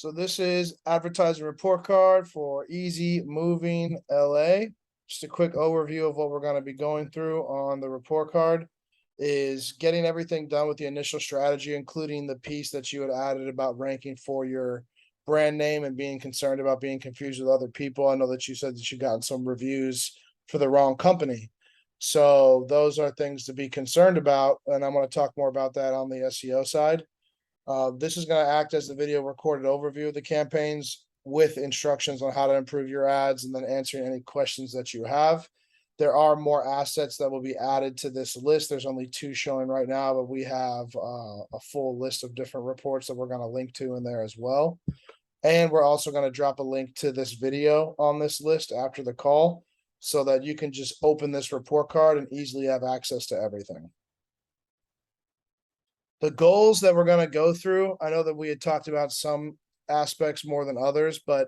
So this is advertising report card for Easy Moving LA. Just a quick overview of what we're going to be going through on the report card is getting everything done with the initial strategy, including the piece that you had added about ranking for your brand name and being concerned about being confused with other people. I know that you said that you gotten some reviews for the wrong company. So those are things to be concerned about. And I'm going to talk more about that on the SEO side. This is going to act as the video recorded overview of the campaigns with instructions on how to improve your ads and then answering any questions that you have. There are more assets that will be added to this list. There's only 2 showing right now, but we have a full list of different reports that we're going to link to in there as well. And we're also going to drop a link to this video on this list after the call so that you can just open this report card and easily have access to everything. The goals that we're going to go through, I know that we had talked about some aspects more than others, but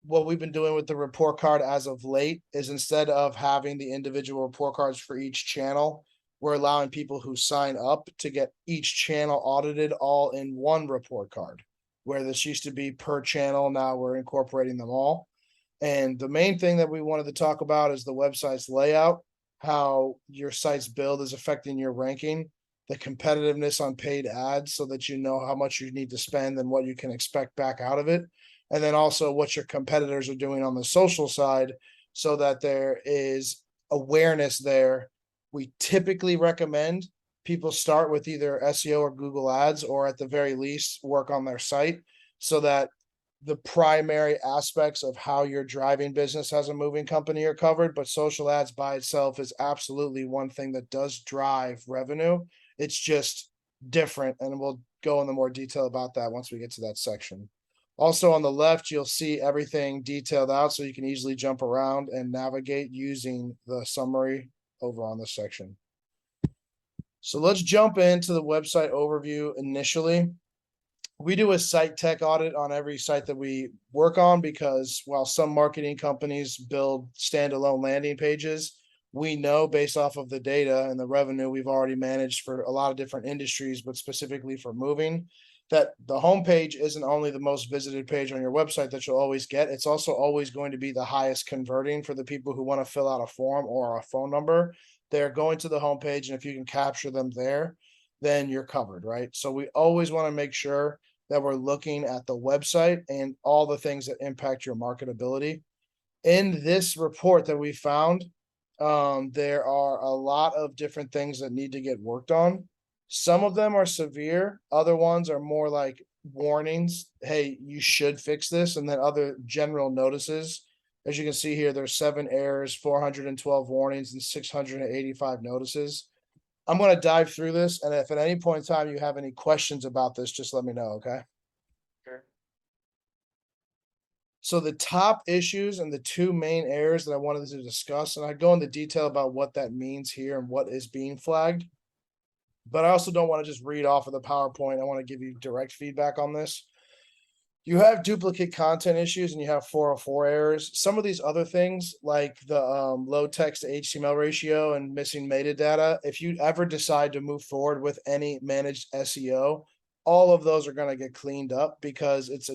what we've been doing with the report card as of late is instead of having the individual report cards for each channel, we're allowing people who sign up to get each channel audited all in one report card, where this used to be per channel. Now we're incorporating them all. And the main thing that we wanted to talk about is the website's layout, how your site's build is affecting your ranking, the competitiveness on paid ads so that you know how much you need to spend and what you can expect back out of it. And then also what your competitors are doing on the social side so that there is awareness there. We typically recommend people start with either SEO or Google Ads, or at the very least work on their site so that the primary aspects of how you're driving business as a moving company are covered. But social ads by itself is absolutely one thing that does drive revenue. It's just different, and we'll go into more detail about that once we get to that section. Also on the left, you'll see everything detailed out so you can easily jump around and navigate using the summary over on this section. So let's jump into the website overview initially. We do a site tech audit on every site that we work on because while some marketing companies build standalone landing pages, we know based off of the data and the revenue we've already managed for a lot of different industries, but specifically for moving, that the homepage isn't only the most visited page on your website that you'll always get, it's also always going to be the highest converting for the people who want to fill out a form or a phone number. They're going to the homepage, and if you can capture them there, then you're covered, right? So we always want to make sure that we're looking at the website and all the things that impact your marketability. In this report that we found, there are a lot of different things that need to get worked on. Some of them are severe. Other ones are more like warnings. Hey, you should fix this. And then other general notices. As you can see here, there's 7 errors, 412 warnings, and 685 notices. I'm going to dive through this. And if at any point in time you have any questions about this, just let me know. Okay. Sure. So the top issues and the 2 main errors that I wanted to discuss, and I go into detail about what that means here and what is being flagged, but I also don't want to just read off of the PowerPoint. I want to give you direct feedback on this. You have duplicate content issues and you have 404 errors. Some of these other things like the low text to HTML ratio and missing metadata, if you ever decide to move forward with any managed SEO, all of those are going to get cleaned up because it's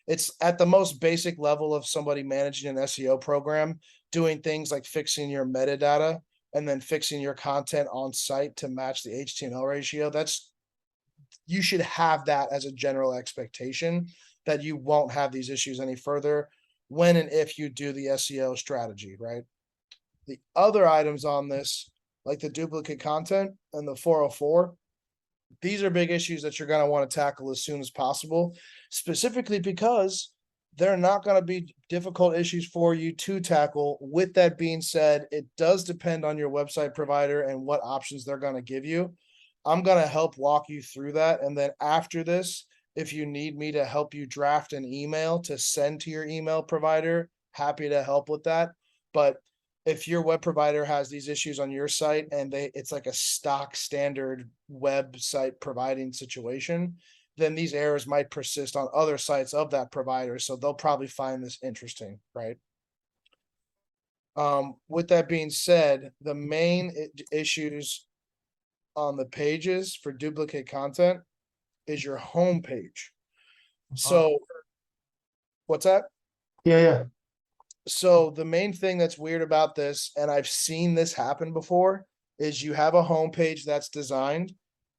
it's at the most basic level of somebody managing an SEO program, doing things like fixing your metadata and then fixing your content on site to match the HTML ratio. You should have that as a general expectation that you won't have these issues any further when and if you do the SEO strategy, right? The other items on this, like the duplicate content and the 404, these are big issues that you're going to want to tackle as soon as possible, specifically because they're not going to be difficult issues for you to tackle. With that being said, it does depend on your website provider and what options they're going to give you. I'm going to help walk you through that. And then after this, if you need me to help you draft an email to send to your email provider, happy to help with that. But if your web provider has these issues on your site and it's like a stock standard website providing situation, then these errors might persist on other sites of that provider. So they'll probably find this interesting, right? With that being said, the main issues on the pages for duplicate content is your home page. So what's that? Yeah, yeah. So the main thing that's weird about this, and I've seen this happen before, is you have a homepage that's designed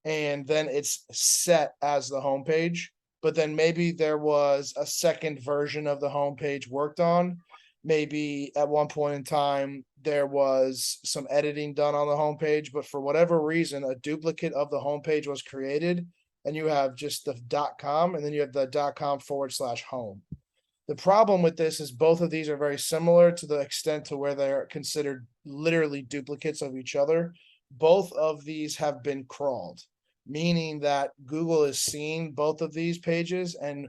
and then it's set as the homepage, but then maybe there was a second version of the homepage worked on. Maybe at one point in time there was some editing done on the homepage, but for whatever reason, a duplicate of the homepage was created, and you have just the .com, and then you have the .com/home. The problem with this is both of these are very similar to the extent to where they're considered literally duplicates of each other. Both of these have been crawled, meaning that Google is seeing both of these pages and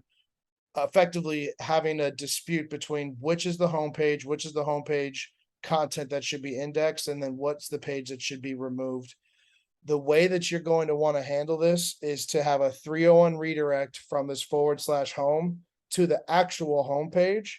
effectively having a dispute between which is the homepage, which is the homepage content that should be indexed, and then what's the page that should be removed. The way that you're going to want to handle this is to have a 301 redirect from this /home to the actual homepage,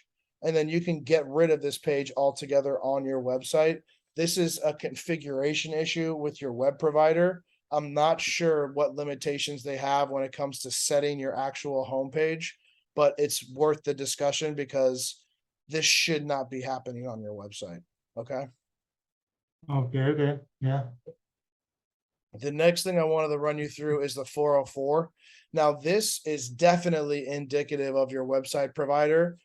and then you can get rid of this page altogether on your website. This is a configuration issue with your web provider. I'm not sure what limitations they have when it comes to setting your actual homepage, but it's worth the discussion because this should not be happening on your website. Okay. Okay, okay. Yeah. The next thing I wanted to run you through is the 404. Now, this is definitely indicative of your website provider.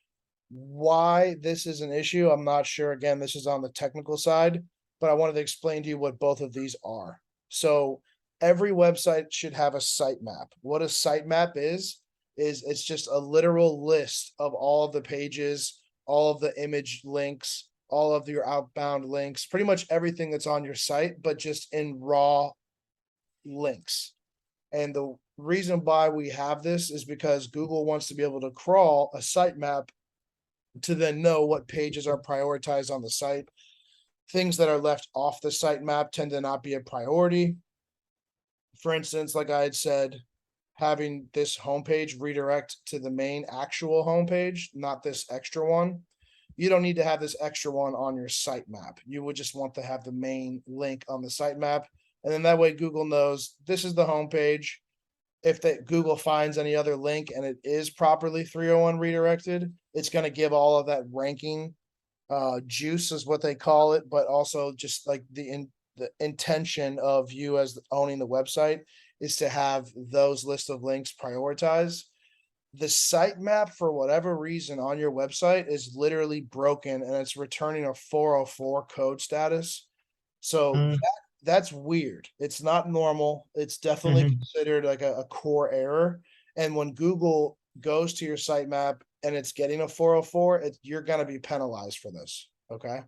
Why this is an issue, I'm not sure. Again, this is on the technical side, but I wanted to explain to you what both of these are. So, every website should have a sitemap. What a sitemap is it's just a literal list of all of the pages, all of the image links, all of your outbound links, pretty much everything that's on your site, but just in raw links. And the reason why we have this is because Google wants to be able to crawl a sitemap to then know what pages are prioritized on the site. Things that are left off the sitemap tend to not be a priority. For instance, like I had said, having this homepage redirect to the main actual homepage, not this extra one. You don't need to have this extra one on your sitemap. You would just want to have the main link on the sitemap. And then that way Google knows this is the homepage. If that Google finds any other link and it is properly 301 redirected, it's going to give all of that ranking juice is what they call it, but also just like the intention of you as owning the website is to have those list of links prioritized. The sitemap, for whatever reason, on your website is literally broken and it's returning a 404 code status. So Mm, that's weird. It's not normal. It's definitely mhm. considered like a core error. And when Google goes to your sitemap and it's getting a 404, you're going to be penalized for this. Okay.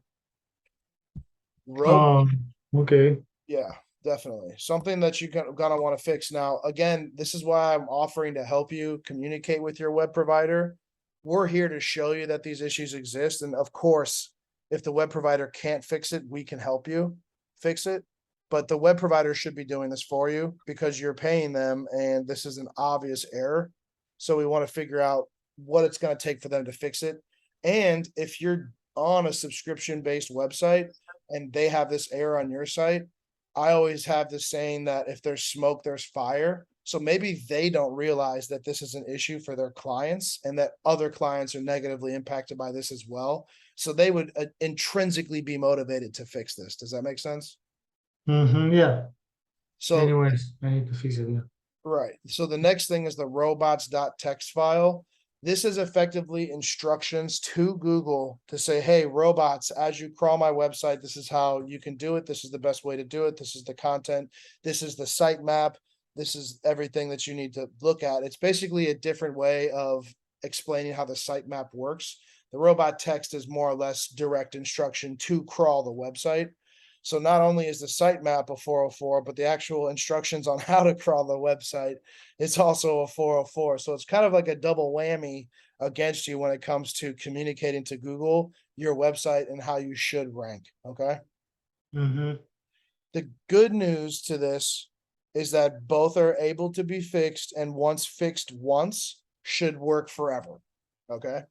Road Okay. Yeah, definitely. Something that you're gonna want to fix. Now, again, this is why I'm offering to help you communicate with your web provider. We're here to show you that these issues exist. And of course, if the web provider can't fix it, we can help you fix it. But the web provider should be doing this for you because you're paying them and this is an obvious error. So we want to figure out what it's going to take for them to fix it. And if you're on a subscription based website and they have this error on your site, I always have this saying that if there's smoke, there's fire. So maybe they don't realize that this is an issue for their clients and that other clients are negatively impacted by this as well. So they would intrinsically be motivated to fix this. Does that make sense? Yeah. So, Anyways, I need to fix it. Yeah. right. So the next thing is the robots.txt file. This is effectively instructions to Google to say, hey, robots, as you crawl my website, this is how you can do it. This is the best way to do it. This is the content. This is the sitemap. This is everything that you need to look at. It's basically a different way of explaining how the sitemap works. The robot text is more or less direct instruction to crawl the website. So not only is the sitemap a 404, but the actual instructions on how to crawl the website is also a 404. So it's kind of like a double whammy against you when it comes to communicating to Google your website and how you should rank. Okay. Mm-hmm. The good news to this is that both are able to be fixed, and once fixed once, should work forever. Okay.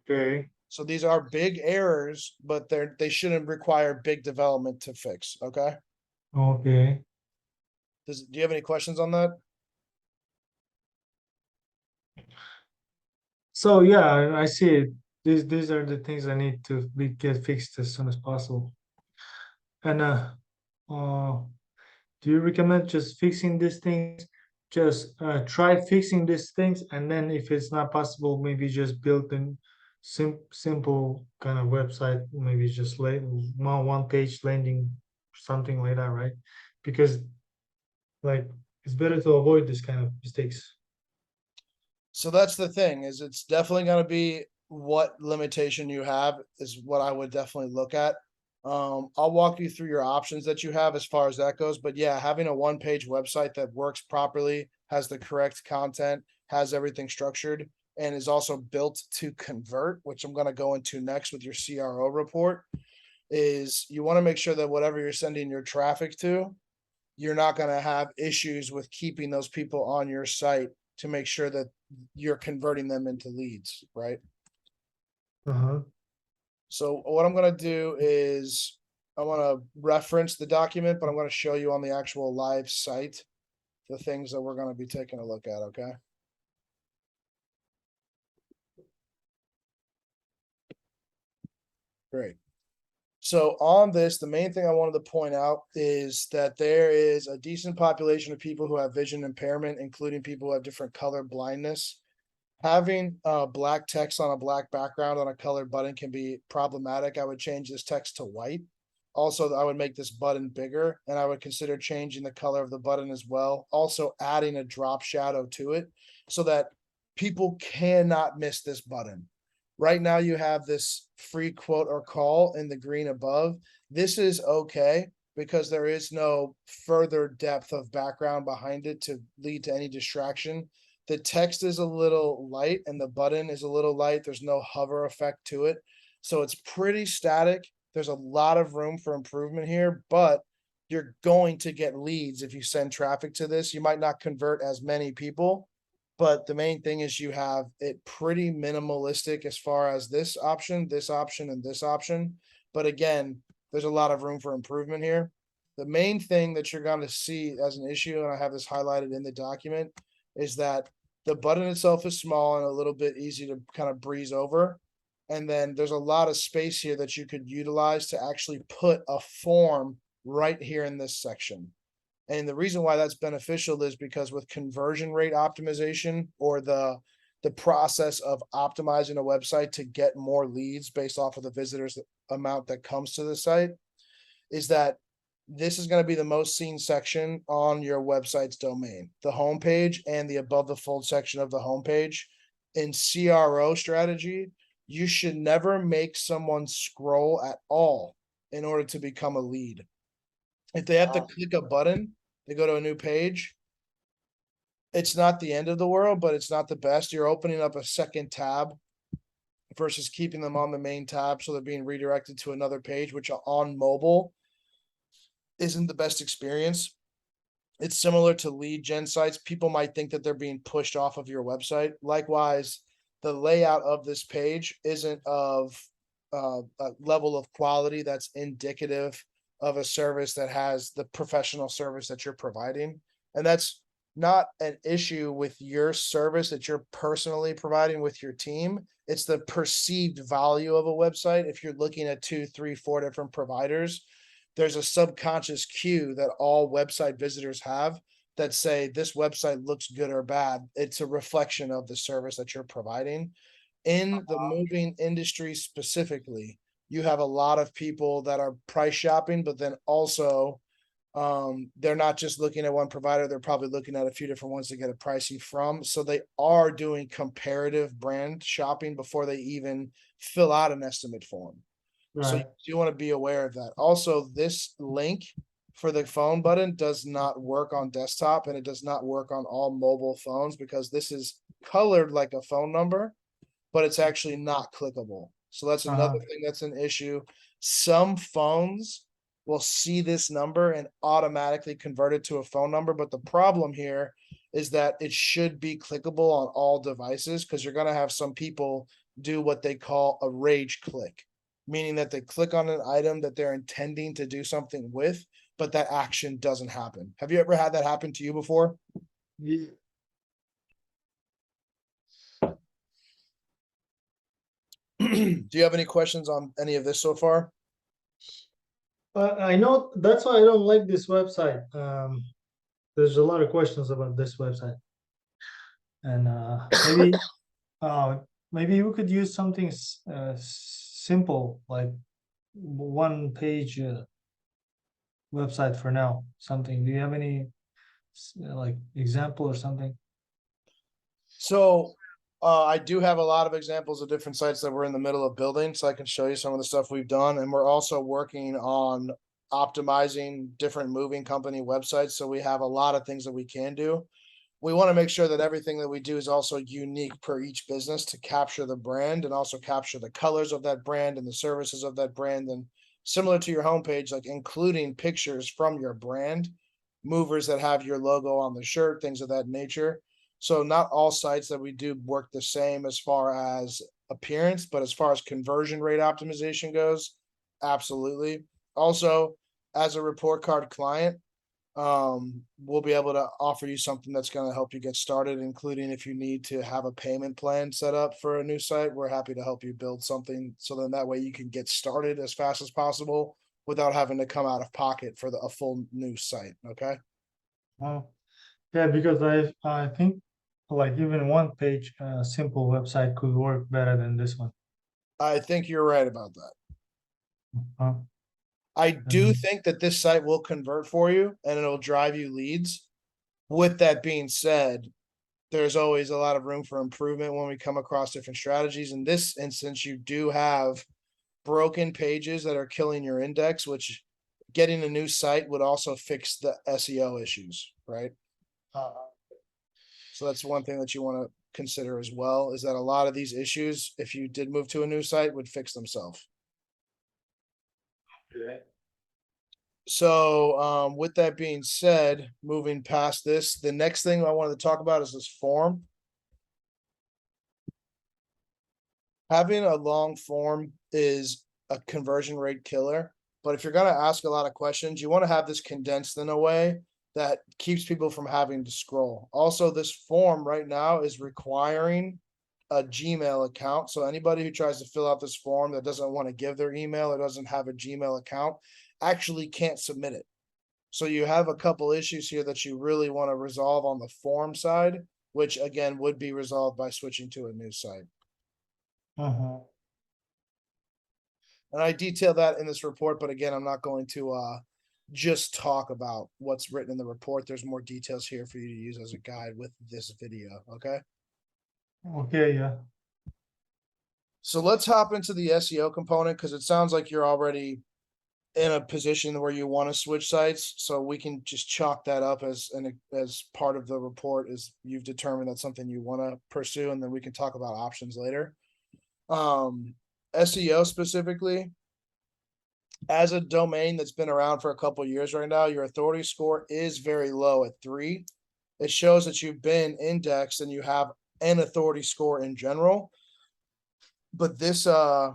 Okay. So these are big errors, but they shouldn't require big development to fix. Okay. Okay. Do you have any questions on that? So yeah, I see it. These are the things I need to get fixed as soon as possible. And uh, do you recommend just fixing these things? Just try fixing these things, and then if it's not possible, maybe just build a simple kind of website. Maybe just one page landing, something like that, right? Because like it's better to avoid this kind of mistakes. So that's the thing, is it's definitely gonna be what limitation you have is what I would definitely look at. I'll walk you through your options that you have as far as that goes, but yeah, having a one-page website that works properly, has the correct content, has everything structured, and is also built to convert, which I'm gonna go into next with your CRO report, is you wanna make sure that whatever you're sending your traffic to, you're not going to have issues with keeping those people on your site to make sure that you're converting them into leads, right? Uh-huh. So what I'm going to do is I'm going to reference the document, but I'm going to show you on the actual live site the things that we're going to be taking a look at, okay? Great. So on this, the main thing I wanted to point out is that there is a decent population of people who have vision impairment, including people who have different color blindness. Having black text on a black background on a colored button can be problematic. I would change this text to white. Also, I would make this button bigger, and I would consider changing the color of the button as well. Also, adding a drop shadow to it so that people cannot miss this button. Right now, you have this free quote or call in the green above. This is okay because there is no further depth of background behind it to lead to any distraction. The text is a little light and the button is a little light. There's no hover effect to it. So it's pretty static. There's a lot of room for improvement here, but you're going to get leads if you send traffic to this. You might not convert as many people, but the main thing is you have it pretty minimalistic as far as this option, and this option. But again, there's a lot of room for improvement here. The main thing that you're going to see as an issue, and I have this highlighted in the document, is that the button itself is small and a little bit easy to kind of breeze over. And then there's a lot of space here that you could utilize to actually put a form right here in this section. And the reason why that's beneficial is because with conversion rate optimization or the process of optimizing a website to get more leads based off of the visitors amount that comes to the site, is that this is going to be the most seen section on your website's domain, the homepage and the above the fold section of the homepage. In CRO strategy, you should never make someone scroll at all in order to become a lead. If they have to click a button, they go to a new page. It's not the end of the world, but it's not the best. You're opening up a second tab versus keeping them on the main tab, so they're being redirected to another page, which on mobile isn't the best experience. It's similar to lead gen sites. People might think that they're being pushed off of your website. Likewise, the layout of this page isn't of a level of quality that's indicative of a service that has the professional service that you're providing. And that's not an issue with your service that you're personally providing with your team. It's the perceived value of a website. If you're looking at two, three, four different providers, there's a subconscious cue that all website visitors have that say this website looks good or bad. It's a reflection of the service that you're providing. In the moving industry specifically, you have a lot of people that are price shopping, but then also they're not just looking at one provider, they're probably looking at a few different ones to get a pricing from. So they are doing comparative brand shopping before they even fill out an estimate form. So Right. you want to be aware of that. Also, this link for the phone button does not work on desktop and it does not work on all mobile phones because this is colored like a phone number, but it's actually not clickable. So that's another Uh-huh. thing that's an issue. Some phones will see this number and automatically convert it to a phone number, but the problem here is that it should be clickable on all devices because you're going to have some people do what they call a rage click, meaning that they click on an item that they're intending to do something with, but that action doesn't happen. Have you ever had that happen to you before? Ye- Do you have any questions on any of this so far? I know that's why I don't like this website. There's a lot of questions about this website, and uh, maybe we could use something simple like one page website for now. Something. Do you have any like example or something? So I do have a lot of examples of different sites that we're in the middle of building, so I can show you some of the stuff we've done. And we're also working on optimizing different moving company websites. So we have a lot of things that we can do. We want to make sure that everything that we do is also unique per each business to capture the brand and also capture the colors of that brand and the services of that brand. And similar to your homepage, like including pictures from your brand, movers that have your logo on the shirt, things of that nature. So not all sites that we do work the same as far as appearance, but as far as conversion rate optimization goes, absolutely. Also, as a report card client, we'll be able to offer you something that's going to help you get started, including if you need to have a payment plan set up for a new site. We're happy to help you build something so then that way you can get started as fast as possible without having to come out of pocket for a full new site. Okay. Oh, yeah, because I think like even one page simple website could work better than this one. I think you're right about that. Uh, I do and think that this site will convert for you and it'll drive you leads. With that being said, there's always a lot of room for improvement when we come across different strategies. In this instance, you do have broken pages that are killing your index, which getting a new site would also fix the SEO issues, right? uh, So that's one thing that you want to consider as well is that a lot of these issues, if you did move to a new site, would fix themselves. okay. So, with that being said, moving past this, the next thing I wanted to talk about is this form. Having a long form is a conversion rate killer, but if you're going to ask a lot of questions, you want to have this condensed in a way that keeps people from having to scroll. Also, this form right now is requiring a Gmail account. So anybody who tries to fill out this form that doesn't want to give their email or doesn't have a Gmail account actually can't submit it. So you have a couple issues here that you really want to resolve on the form side, which again would be resolved by switching to a new site. Uh-huh. And I detail that in this report, but again, I'm not going to just talk about what's written in the report. There's more details here for you to use as a guide with this video. Okay. Okay, yeah. So let's hop into the SEO component because it sounds like you're already in a position where you want to switch sites. So we can just chalk that up as part of the report is you've determined that's something you want to pursue, and then we can talk about options later. SEO specifically, as a domain that's been around for a couple years right now, your authority score is very low at 3. It shows that you've been indexed and you have an authority score in general. But this amount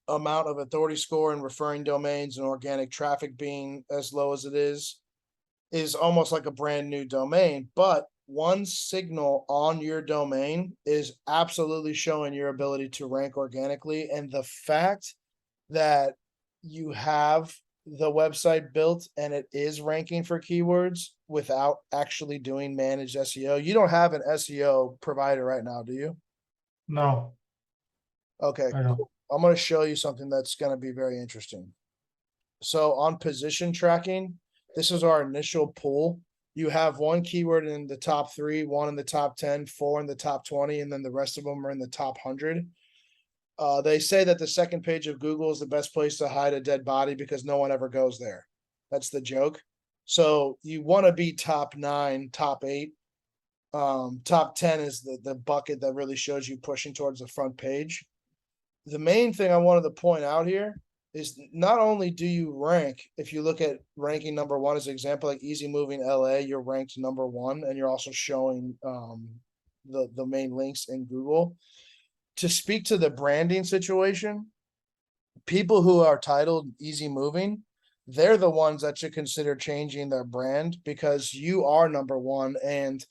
of authority score and referring domains and organic traffic being as low as it is almost like a brand new domain. But one signal on your domain is absolutely showing your ability to rank organically. And the fact that you have the website built and it is ranking for keywords without actually doing managed SEO. You don't have an SEO provider right now, do you? No, Okay, I don't. cool. I'm going to show you something that's going to be very interesting. So on position tracking, this is our initial pool. You have one keyword in the top 3, one in the top 10, 4 in the top 20, and then the rest of them are in the top 100. They say that the second page of Google is the best place to hide a dead body because no one ever goes there. That's the joke. So you want to be top 9, top 8. Top 10 is the bucket that really shows you pushing towards the front page. The main thing I wanted to point out here is not only do you rank, if you look at ranking number 1 as an example, like Easy Moving LA, you're ranked number 1 and you're also showing the main links in Google. To speak to the branding situation, people who are titled Easy Moving, they're the ones that should consider changing their brand because you are number 1 and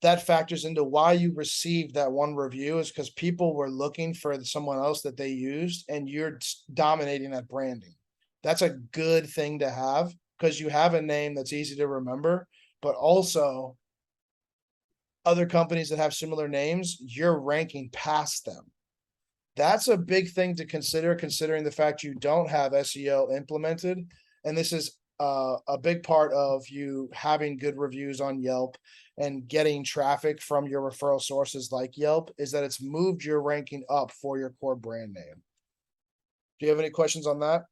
that factors into why you received that one review, is because people were looking for someone else that they used, and you're dominating that branding. That's a good thing to have because you have a name that's easy to remember, but also other companies that have similar names, you're ranking past them. That's a big thing to consider, considering the fact you don't have SEO implemented. And this is a big part of you having good reviews on Yelp and getting traffic from your referral sources like Yelp, is that it's moved your ranking up for your core brand name. Do you have any questions on that?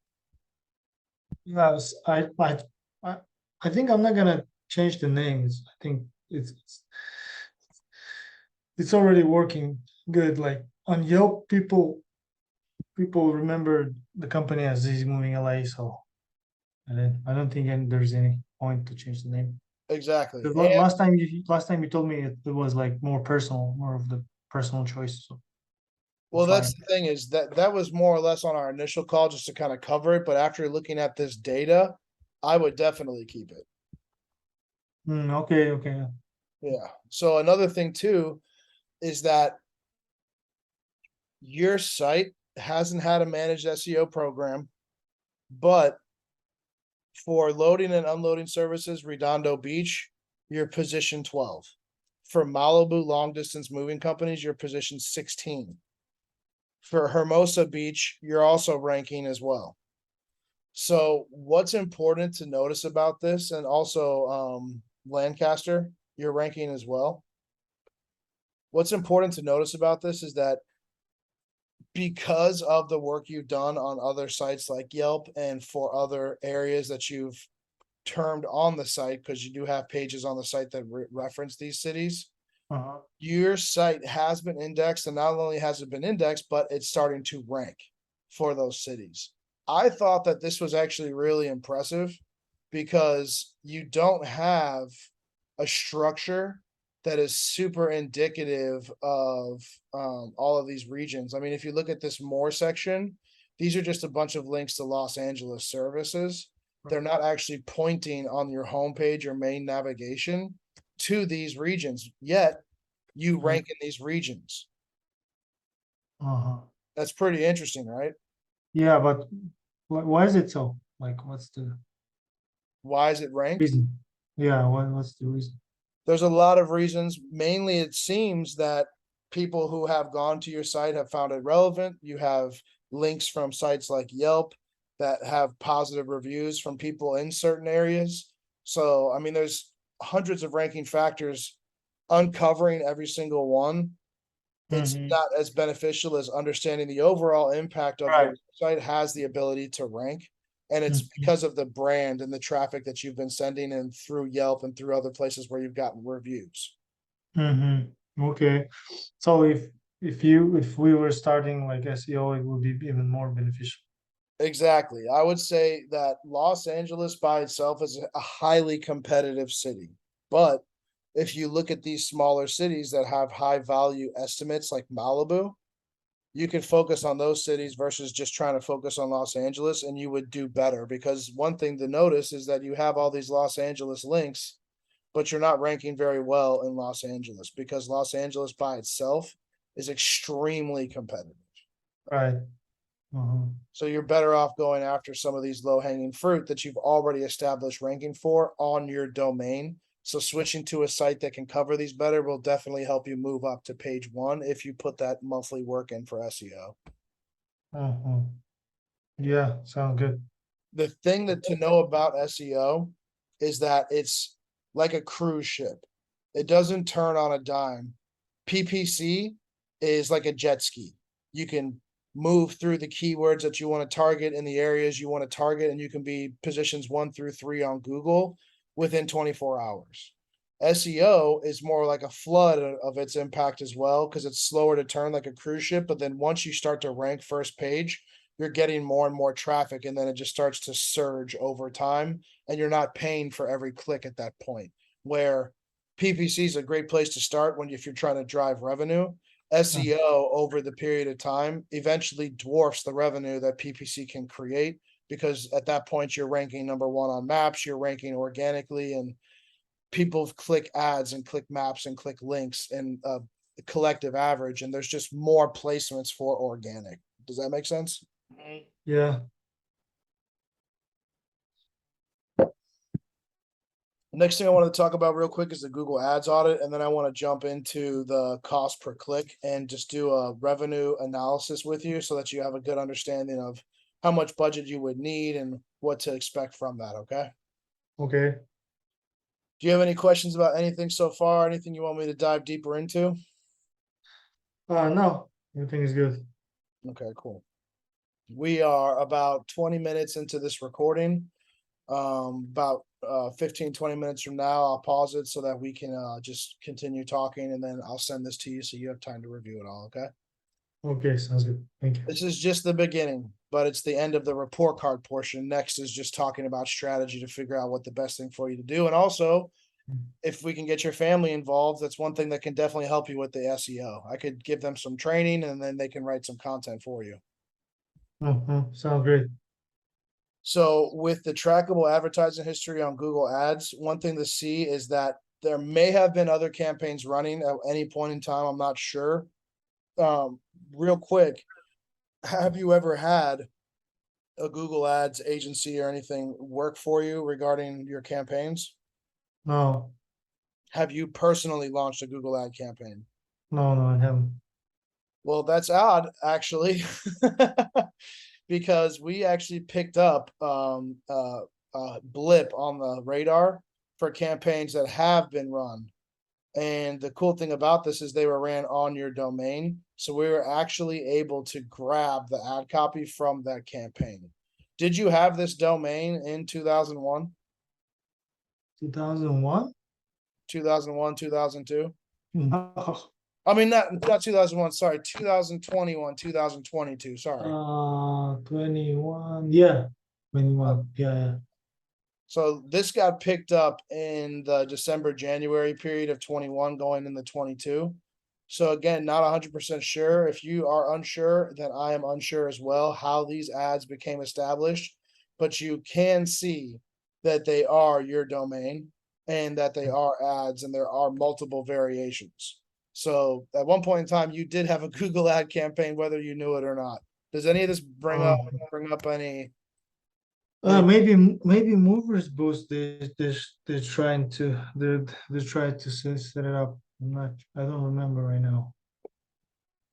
Yes, I I think I'm not gonna change the names. I think it's already working good. Like on Yelp, people remember the company as Easy Moving LA, so I don't think there's any point to change the name. Exactly. Because And last time you told me it was like more personal, more of the personal choice. So well, that's that's fine. the thing, is that that was more or less on our initial call just to kind of cover it. But after looking at this data, I would definitely keep it. Okay, okay. Yeah. So another thing too is that your site hasn't had a managed SEO program, but for loading and unloading services, Redondo Beach, you're position 12. For Malibu long distance moving companies, you're position 16. For Hermosa Beach, you're also ranking as well. So, what's important to notice about this, and also Lancaster, you're ranking as well. What's important to notice about this is that because of the work you've done on other sites like Yelp and for other areas that you've termed on the site, because you do have pages on the site that reference these cities, Uh-huh. your site has been indexed, and not only has it been indexed, but it's starting to rank for those cities. I thought that this was actually really impressive because you don't have a structure that is super indicative of all of these regions. I mean, if you look at this more section, these are just a bunch of links to Los Angeles services. They're not actually pointing on your homepage or main navigation to these regions, yet you rank in these regions. Uh-huh. That's pretty interesting, right? Yeah, but why is it so? Like, what's the Why is it ranked? reason? Yeah, what's the reason? There's a lot of reasons. Mainly, it seems that people who have gone to your site have found it relevant. You have links from sites like Yelp that have positive reviews from people in certain areas. So, I mean, there's hundreds of ranking factors. Uncovering every single one, it's Hmm. not as beneficial as understanding the overall impact of Right. your site has the ability to rank. And it's Mhm. because of the brand and the traffic that you've been sending and through Yelp and through other places where you've gotten reviews. Okay. So if we were starting like SEO, it would be even more beneficial. Exactly. I would say that Los Angeles by itself is a highly competitive city. But if you look at these smaller cities that have high value estimates like Malibu, you can focus on those cities versus just trying to focus on Los Angeles, and you would do better. Because one thing to notice is that you have all these Los Angeles links, but you're not ranking very well in Los Angeles because Los Angeles by itself is extremely competitive. Right. Uh-huh. So you're better off going after some of these low hanging fruit that you've already established ranking for on your domain. So switching to a site that can cover these better will definitely help you move up to page one if you put that monthly work in for SEO. Uh-huh. Yeah, sound good. The thing that to know about SEO is that it's like a cruise ship. It doesn't turn on a dime. PPC is like a jet ski. You can move through the keywords that you want to target in the areas you want to target, and you can be positions 1 through 3 on Google within 24 hours. SEO is more like a flood of its impact as well because it's slower to turn like a cruise ship. But then once you start to rank first page, you're getting more and more traffic, and then it just starts to surge over time, and you're not paying for every click at that point. Where PPC is a great place to start when if you're trying to drive revenue. Uh, SEO over the period of time eventually dwarfs the revenue that PPC can create because at that point you're ranking number one on maps, you're ranking organically, and people click ads and click maps and click links and collective average, and there's just more placements for organic. Does that make sense? Yeah. Next thing I wanted to talk about real quick is the Google Ads audit, and then I want to jump into the cost per click and just do a revenue analysis with you so that you have a good understanding of how much budget you would need and what to expect from that. Okay. Okay. Do you have any questions about anything so far? Anything you want me to dive deeper into? No, everything is good. Okay, cool. We are about 20 minutes into this recording. About 15, 20 minutes from now, I'll pause it so that we can just continue talking, and then I'll send this to you so you have time to review it all. Okay. Okay, sounds good. Thank you. This is just the beginning, but it's the end of the report card portion. Next is just talking about strategy to figure out what the best thing for you to do. And also, if we can get your family involved, that's one thing that can definitely help you with the SEO. I could give them some training and then they can write some content for you. Sounds great. So with the trackable advertising history on Google Ads, one thing to see is that there may have been other campaigns running at any point in time. I'm not sure. Real quick, have you ever had a Google Ads agency or anything work for you regarding your campaigns? No, Have you personally launched a Google ad campaign? no, I haven't. Well, that's odd, actually, because we actually picked up a blip on the radar for campaigns that have been run. And the cool thing about this is they were ran on your domain. So we were actually able to grab the ad copy from that campaign. Did you have this domain in 2001, 2001? 2001, 2002? No. I mean, not 2001, sorry, 2021, 2022, sorry. 21. Yeah. 21. Yeah. So this got picked up in the December, January period of 21 going into 22. So again, not 100% sure. If you are unsure, then I am unsure as well how these ads became established, but you can see that they are your domain and that they are ads and there are multiple variations. So at one point in time, you did have a Google ad campaign, whether you knew it or not. Does any of this bring up any Maybe movers boost they're trying to they're trying to set it up. I don't remember right now.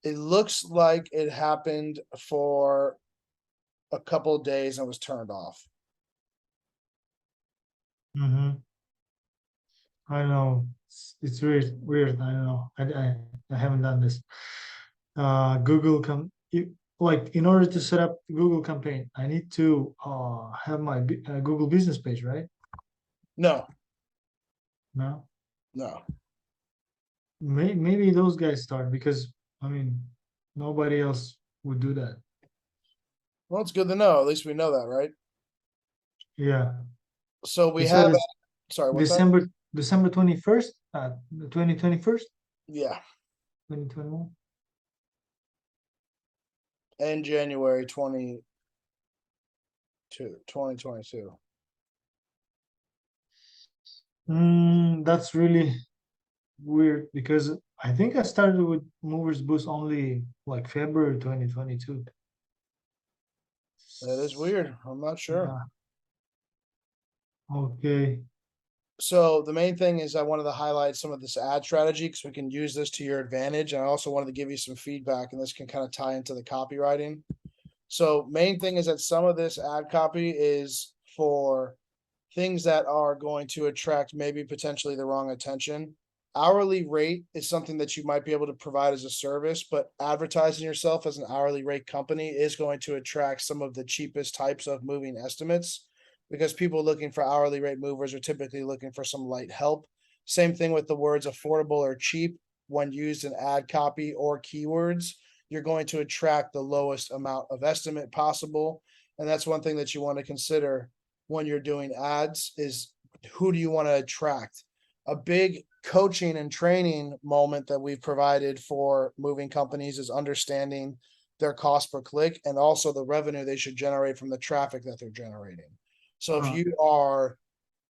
It looks like it happened for a couple of days and was turned off. Mm-hmm. I know it's weird. I don't know. I haven't done this. Google like in order to set up Google campaign, I need to have my Google business page, right? No, No, no. maybe those guys start because I mean nobody else would do that. Well, it's good to know. At least we know that, right? Yeah, So we you said have, it's sorry, what's that? December 21st, 2021, Yeah, 2021. and January 2022. That's really weird because I think I started with Movers Boost only like February 2022. That is weird. I'm not sure. Yeah. Okay. So the main thing is I wanted to highlight some of this ad strategy because we can use this to your advantage. And I also wanted to give you some feedback, and this can kind of tie into the copywriting. So main thing is that some of this ad copy is for things that are going to attract maybe potentially the wrong attention. Hourly rate is something that you might be able to provide as a service, but advertising yourself as an hourly rate company is going to attract some of the cheapest types of moving estimates because people looking for hourly rate movers are typically looking for some light help. Same thing with the words affordable or cheap when used in ad copy or keywords. You're going to attract the lowest amount of estimate possible. And that's one thing that you want to consider when you're doing ads is who do you want to attract? A big coaching and training moment that we've provided for moving companies is understanding their cost per click and also the revenue they should generate from the traffic that they're generating. So if Uh, you are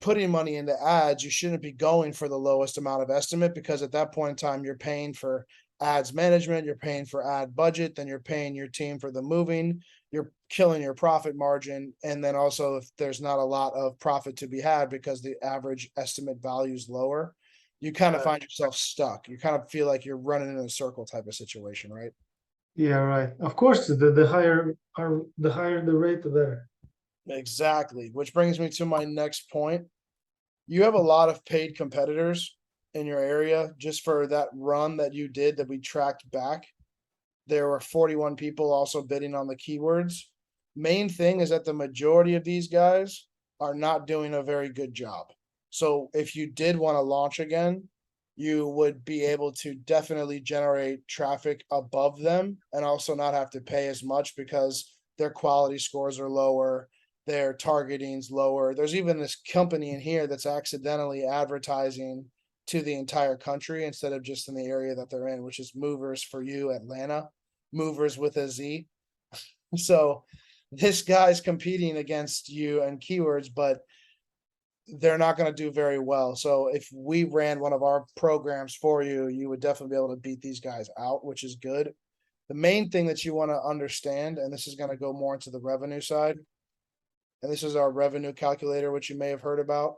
putting money into ads, you shouldn't be going for the lowest amount of estimate, because at that point in time, you're paying for ads management, you're paying for ad budget, then you're paying your team for the moving, you're killing your profit margin. And then also, if there's not a lot of profit to be had because the average estimate value is lower, you kind of Right. find yourself stuck. You kind of feel like you're running in a circle type of situation, right? Yeah, right. Of course, the higher the rate, the better. Exactly. Which brings me to my next point. You have a lot of paid competitors in your area. Just for that run that you did that we tracked back, there were 41 people also bidding on the keywords. Main thing is that the majority of these guys are not doing a very good job. So if you did want to launch again, you would be able to definitely generate traffic above them and also not have to pay as much because their quality scores are lower, their targeting's lower. There's even this company in here that's accidentally advertising to the entire country instead of just in the area that they're in, which is Movers for You Atlanta, Movers with a Z. So this guy's competing against you and keywords, but they're not going to do very well. So if we ran one of our programs for you, you would definitely be able to beat these guys out, which is good. The main thing that you want to understand, and this is going to go more into the revenue side, and this is our revenue calculator, which you may have heard about,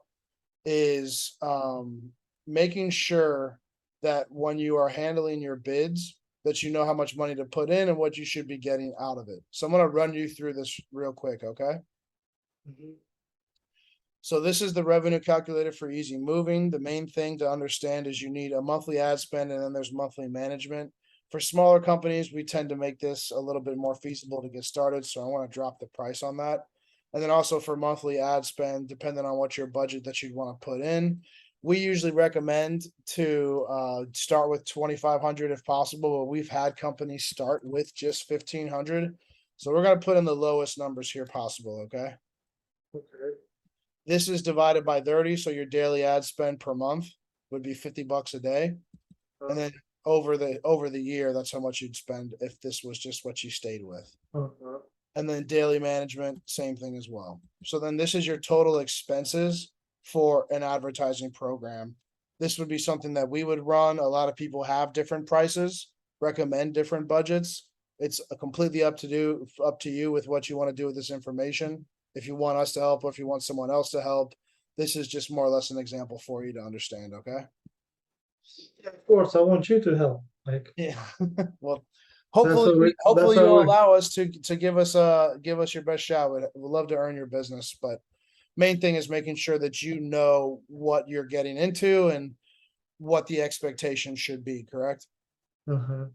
is making sure that when you are handling your bids, that you know how much money to put in and what you should be getting out of it. So I'm going to run you through this real quick, okay? Mhm. So this is the revenue calculator for easy moving. The main thing to understand is you need a monthly ad spend and then there's monthly management. For smaller companies, we tend to make this a little bit more feasible to get started. So I want to drop the price on that. And then also for monthly ad spend, depending on what your budget that you'd want to put in, we usually recommend to start with 2,500 if possible. But we've had companies start with just 1,500. So we're going to put in the lowest numbers here possible. Okay. Okay. This is divided by 30, so your daily ad spend per month would be $50 a day. And then over the year, that's how much you'd spend if this was just what you stayed with. Uh-huh. And then daily management, same thing as well. So then this is your total expenses for an advertising program. This would be something that we would run. A lot of people have different prices, recommend different budgets. It's completely up to you with what you want to do with this information. If you want us to help or if you want someone else to help, this is just more or less an example for you to understand, okay? Yeah, of course, I want you to help. Like Yeah. Well, that's what we that's hopefully why you'll we allow us to give us your best shot. We'd love to earn your business, but main thing is making sure that you know what you're getting into and what the expectation should be, correct? uh-huh.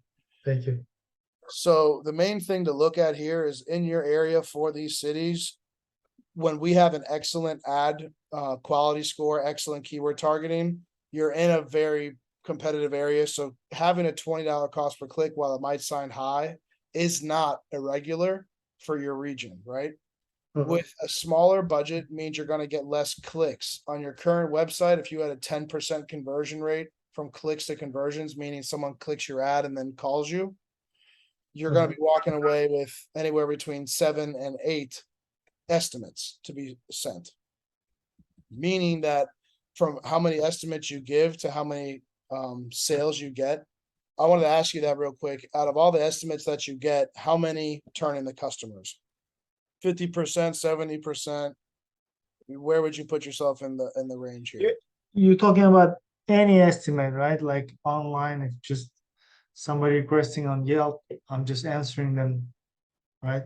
Thank you. So the main thing to look at here is in your area for these cities, when we have an excellent ad quality score, excellent keyword targeting, you're in a very competitive area. So having a $20 cost per click, while it might sound high, is not irregular for your region, right? Uh-huh. With a smaller budget means you're going to get less clicks on your current website. If you had a 10% conversion rate from clicks to conversions, meaning someone clicks your ad and then calls you, you're going Uh-huh. to be walking away with anywhere between 7 and 8 estimates to be sent, meaning that from how many estimates you give to how many sales you get. I wanted to ask you that real quick. Out of all the estimates that you get, how many turn into customers? 50%, 70%? Where would you put yourself in the range here? You you're talking about any estimate, right? Like online, if just somebody requesting on Yelp, I'm just answering them, right?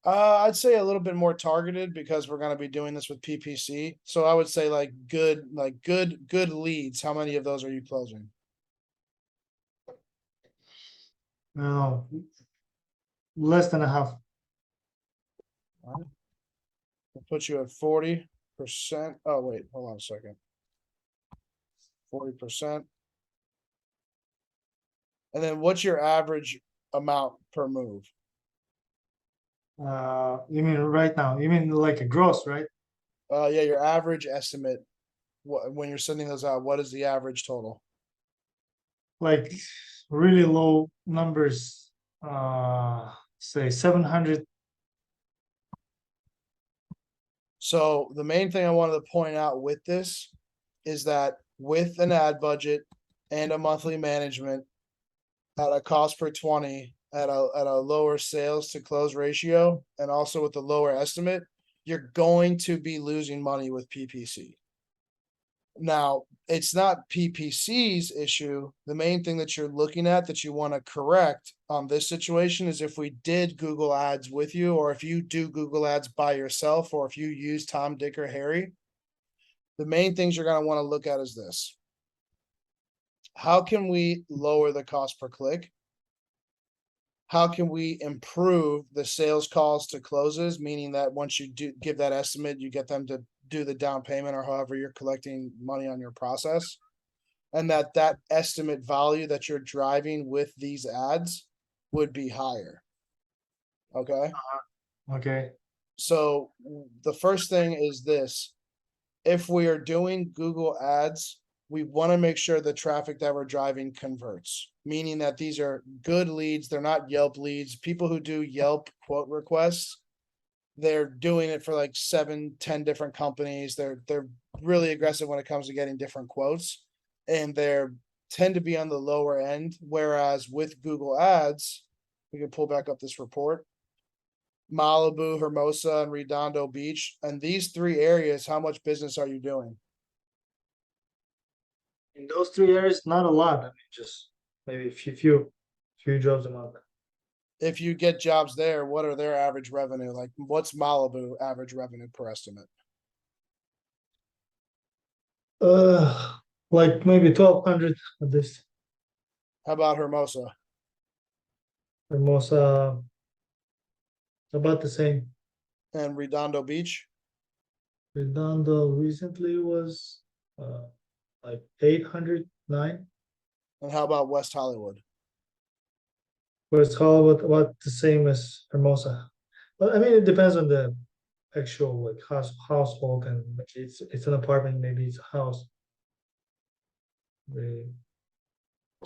I'd say a little bit more targeted because we're going to be doing this with PPC. So I would say good leads. How many of those are you closing? No, less than a half. All right. We'll put you at 40%. Oh, wait, hold on a second. 40%. And then what's your average amount per move? You mean right now? You mean like a gross, right? Yeah, your average estimate when you're sending those out, what is the average total? Like really low numbers, say 700. So the main thing I wanted to point out with this is that with an ad budget and a monthly management at a cost per 20 at a lower sales to close ratio and also with the lower estimate, you're going to be losing money with PPC. Now, it's not PPC's issue. The main thing that you're looking at that you want to correct on this situation is if we did Google Ads with you, or if you do Google Ads by yourself, or if you use Tom, Dick, or Harry, the main things you're going to want to look at is this. How can we lower the cost per click? How can we improve the sales calls to closes? Meaning that once you do give that estimate, you get them to do the down payment or however you're collecting money on your process. And that estimate value that you're driving with these ads would be higher. Okay. Okay. So the first thing is this. If we are doing Google ads, we want to make sure the traffic that we're driving converts, meaning that these are good leads. They're not Yelp leads. People who do Yelp quote requests, they're doing it for like 7-10 different companies. They're really aggressive when it comes to getting different quotes, and they're tend to be on the lower end. Whereas with Google ads, we can pull back up this report. Malibu, Hermosa, and Redondo Beach. And these three areas, how much business are you doing? In those three areas, not a lot. I mean, just maybe a few jobs a month. If you get jobs there, what are their average revenue? Like, what's Malibu average revenue per estimate? Like maybe 1,200 at this. How about Hermosa? Almost about the same. And Redondo Beach? Redondo recently was like 809. And how about West Hollywood? But it's called about the same as Hermosa. But I mean, it depends on the actual like household, and like, it's an apartment, maybe it's a house. They,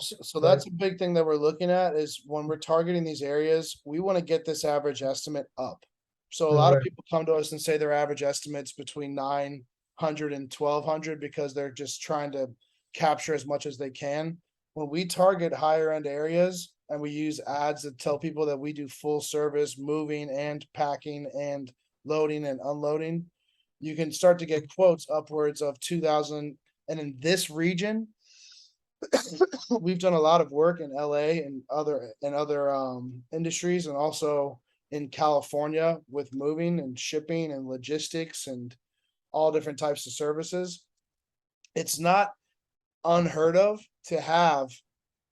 So right, that's a big thing that we're looking at is when we're targeting these areas, we want to get this average estimate up. So a lot of right, people come to us and say their average estimate's between 900 and 1,200 because they're just trying to capture as much as they can. When we target higher end areas and we use ads that tell people that we do full service moving and packing and loading and unloading, you can start to get quotes upwards of 2,000. And in this region, we've done a lot of work in LA and other industries, and also in California with moving and shipping and logistics and all different types of services. It's not unheard of to have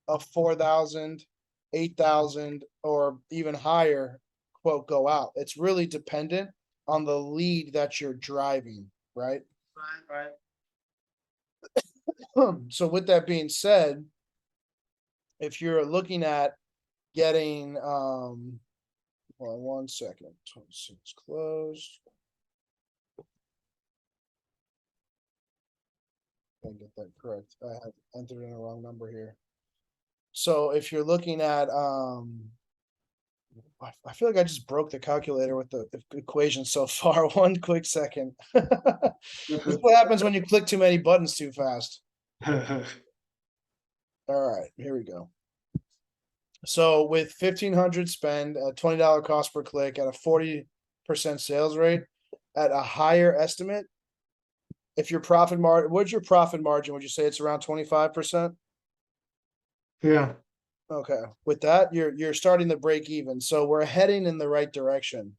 a 4,000, 8,000, or even higher quote go out. It's really dependent on the lead that you're driving, right? right. So with that being said, if you're looking at getting hold on 1 second. 26 closed. I get that correct. I have entered in a wrong number here. So if you're looking at I feel like I just broke the calculator with the equation so far. 1 quick second. This is what happens when you click too many buttons too fast. All right, here we go. So with 1,500 spend, a $20 cost per click at a 40% sales rate, at a higher estimate, if your profit margin, what's your profit margin? Would you say it's around 25%? Yeah, Okay, with that, you're starting to break even. So we're heading in the right direction.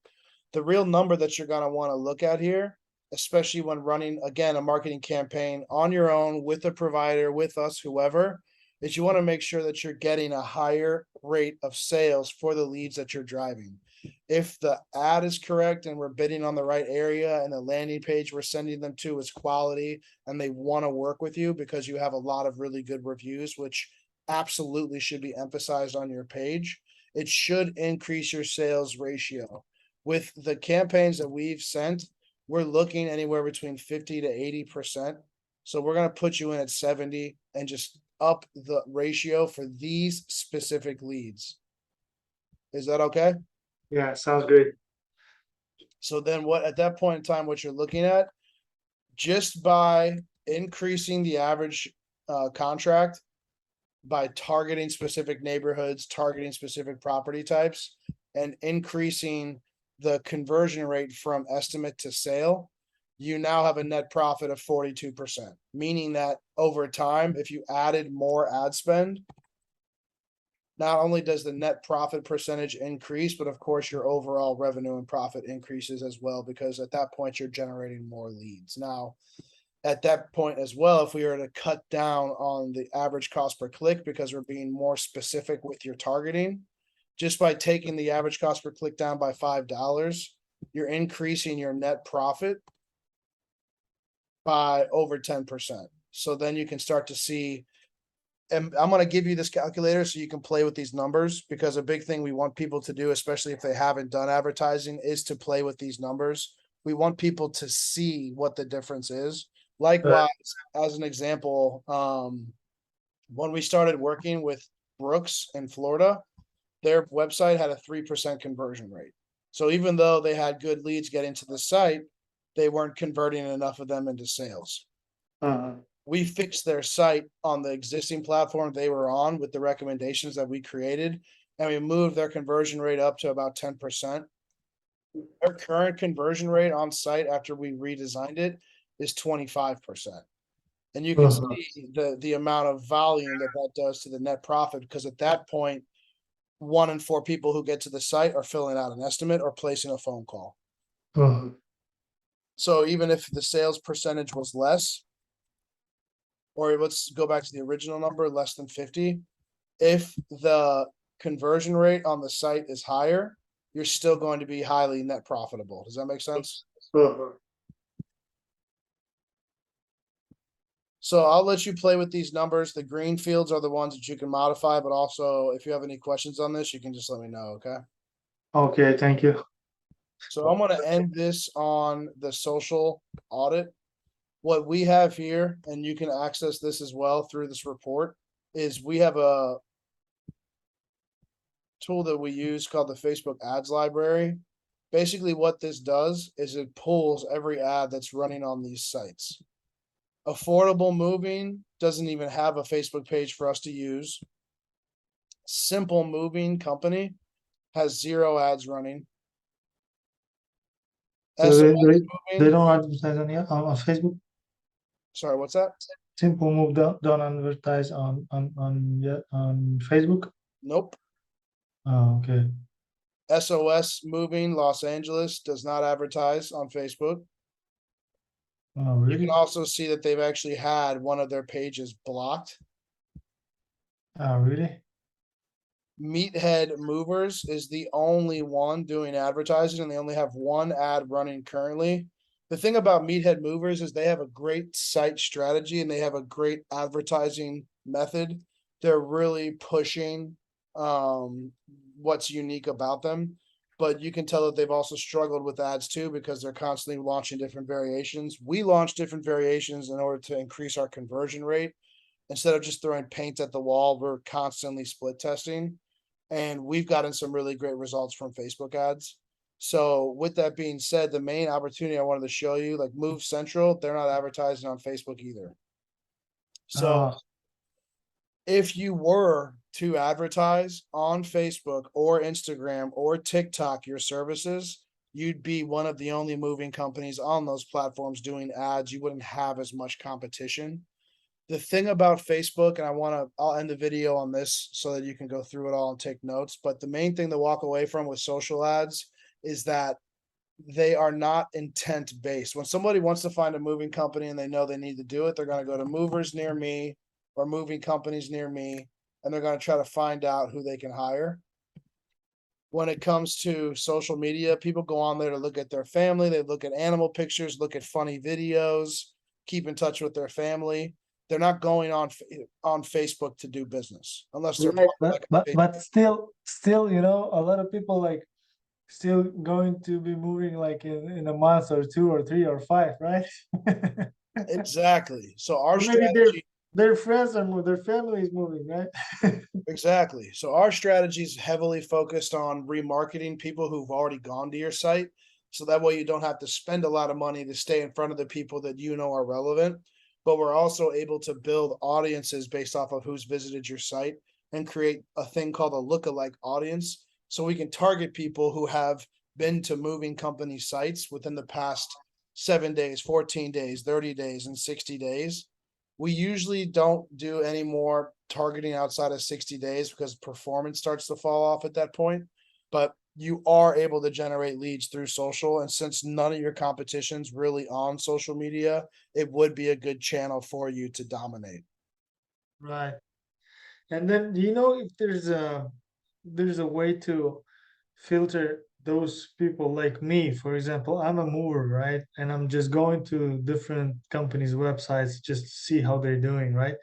The real number that you're gonna want to look at here, especially when running again a marketing campaign on your own with a provider, with us, whoever, is you want to make sure that you're getting a higher rate of sales for the leads that you're driving. If the ad is correct and we're bidding on the right area and the landing page we're sending them to is quality and they want to work with you because you have a lot of really good reviews, which absolutely should be emphasized on your page, it should increase your sales ratio. With the campaigns that we've sent, we're looking anywhere between 50 to 80%. So we're going to put you in at 70 and just up the ratio for these specific leads. Is that okay? yeah, sounds great. So then what, at that point in time, what you're looking at, just by increasing the average contract, by targeting specific neighborhoods, targeting specific property types, and increasing the conversion rate from estimate to sale, you now have a net profit of 42%, meaning that over time, if you added more ad spend, not only does the net profit percentage increase, but of course your overall revenue and profit increases as well, because at that point you're generating more leads. Now, at that point as well, if we were to cut down on the average cost per click because we're being more specific with your targeting, just by taking the average cost per click down by $5, you're increasing your net profit by over 10%. So then you can start to see, and I'm going to give you this calculator so you can play with these numbers, because a big thing we want people to do, especially if they haven't done advertising, is to play with these numbers. We want people to see what the difference is. Likewise, as an example, when we started working with Brooks in Florida, their website had a 3% conversion rate. So even though they had good leads getting to the site, they weren't converting enough of them into sales. We fixed their site on the existing platform they were on with the recommendations that we created, and we moved their conversion rate up to about 10%. Their current conversion rate on site after we redesigned it is 25%. And you can see the amount of volume that that does to the net profit, because at that point, 1 in 4 people who get to the site are filling out an estimate or placing a phone call. So even if the sales percentage was less, or let's go back to the original number, less than 50, if the conversion rate on the site is higher, you're still going to be highly net profitable. Does that make sense? So I'll let you play with these numbers. The green fields are the ones that you can modify, but also if you have any questions on this, you can just let me know, okay? Okay, thank you. So I'm going to end this on the social audit. What we have here, and you can access this as well through this report, is we have a tool that we use called the Facebook ads library. Basically what this does is it pulls every ad that's running on these sites. Affordable Moving doesn't even have a Facebook page for us to use. Simple Moving Company has 0 ads running. So SOS they Moving, don't advertise on Facebook. sorry, what's that? Simple Move don't advertise on Facebook. Nope. Oh, okay. SOS Moving Los Angeles does not advertise on Facebook. Oh, You really? can also see that they've actually had one of their pages blocked. Oh, really? Meathead Movers is the only one doing advertising, and they only have 1 ad running currently. The thing about Meathead Movers is they have a great site strategy and they have a great advertising method. They're really pushing what's unique about them, but you can tell that they've also struggled with ads too, because they're constantly launching different variations. We launch different variations in order to increase our conversion rate. Instead of just throwing paint at the wall, we're constantly split testing, and we've gotten some really great results from Facebook ads. So with that being said, the main opportunity I wanted to show you, like Move Central, they're not advertising on Facebook either. So if you were to advertise on Facebook or Instagram or TikTok your services, you'd be one of the only moving companies on those platforms doing ads. You wouldn't have as much competition. The thing about Facebook, and I'll end the video on this so that you can go through it all and take notes. But the main thing to walk away from with social ads is that they are not intent based. When somebody wants to find a moving company and they know they need to do it, they're going to go to movers near me or moving companies near me, and they're going to try to find out who they can hire. When it comes to social media, people go on there to look at their family. They look at animal pictures, look at funny videos, keep in touch with their family. They're not going on Facebook to do business unless they're right, like but still, a lot of people like still going to be moving like in a month or 2 or 3 or 5, right? exactly. So our Or maybe strategy, their friends are moving, their family is moving, right? exactly. So our strategy is heavily focused on remarketing people who've already gone to your site. So that way you don't have to spend a lot of money to stay in front of the people that you know are relevant. But we're also able to build audiences based off of who's visited your site and create a thing called a lookalike audience. So we can target people who have been to moving company sites within the past 7 days, 14 days, 30 days, and 60 days. We usually don't do any more targeting outside of 60 days because performance starts to fall off at that point. But you are able to generate leads through social. And since none of your competition's really on social media, it would be a good channel for you to dominate. Right. And then, do you know if there's a way to filter those people like me? For example, I'm a mover, right? And I'm just going to different companies' websites just to see how they're doing, right?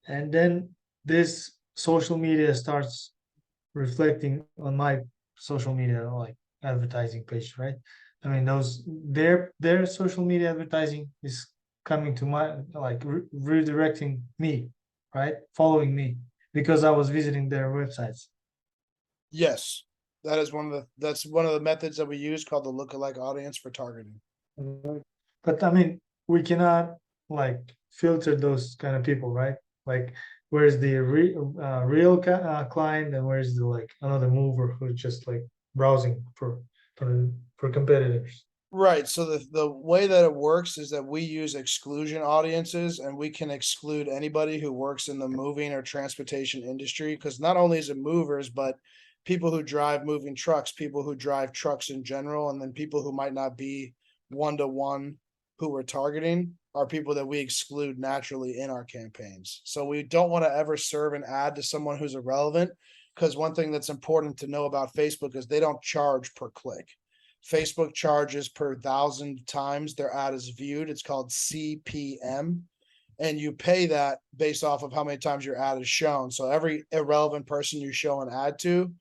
And then this social media starts reflecting on my social media like advertising page, right? I mean, their social media advertising is coming to my like redirecting me, right? Following me because I was visiting their websites. Yes, that's one of the methods that we use called the lookalike audience for targeting. But I mean, we cannot like filter those kind of people, right? Like, where's the real client, and where's the like another mover who's just like browsing for competitors? Right. So the way that it works is that we use exclusion audiences and we can exclude anybody who works in the moving or transportation industry because not only is it movers, but people who drive moving trucks, people who drive trucks in general, and then people who might not be one to one who we're targeting are people that we exclude naturally in our campaigns. So we don't want to ever serve an ad to someone who's irrelevant because one thing that's important to know about Facebook is they don't charge per click. Facebook charges per thousand times their ad is viewed. It's called CPM. And you pay that based off of how many times your ad is shown. So every irrelevant person you show an ad to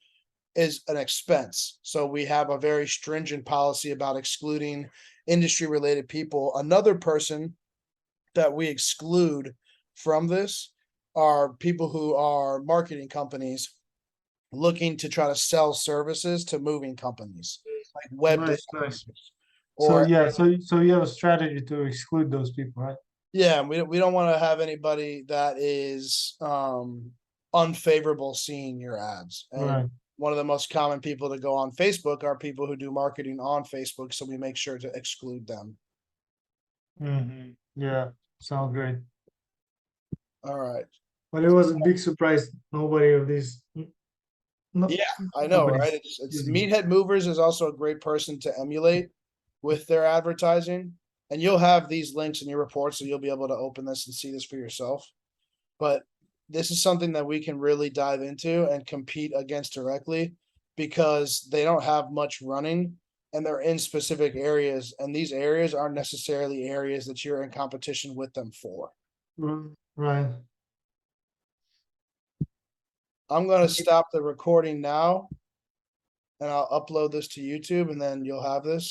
is an expense. So we have a very stringent policy about excluding industry related people. Another person that we exclude from this are people who are marketing companies looking to try to sell services to moving companies like web Nice, nice. designers So or yeah, so you have a strategy to exclude those people, right? yeah, we don't want to have anybody that is unfavorable seeing your ads. And Right. one of the most common people to go on Facebook are people who do marketing on Facebook, so we make sure to exclude them. Yeah, sounds great. All right. But it was a big surprise. Nobody of these no Yeah, I know, right? companies It's using it. Meathead Movers is also a great person to emulate with their advertising. And you'll have these links in your report, so you'll be able to open this and see this for yourself. But this is something that we can really dive into and compete against directly because they don't have much running and they're in specific areas. And these areas aren't necessarily areas that you're in competition with them for. Right. I'm going to stop the recording now and I'll upload this to YouTube and then you'll have this.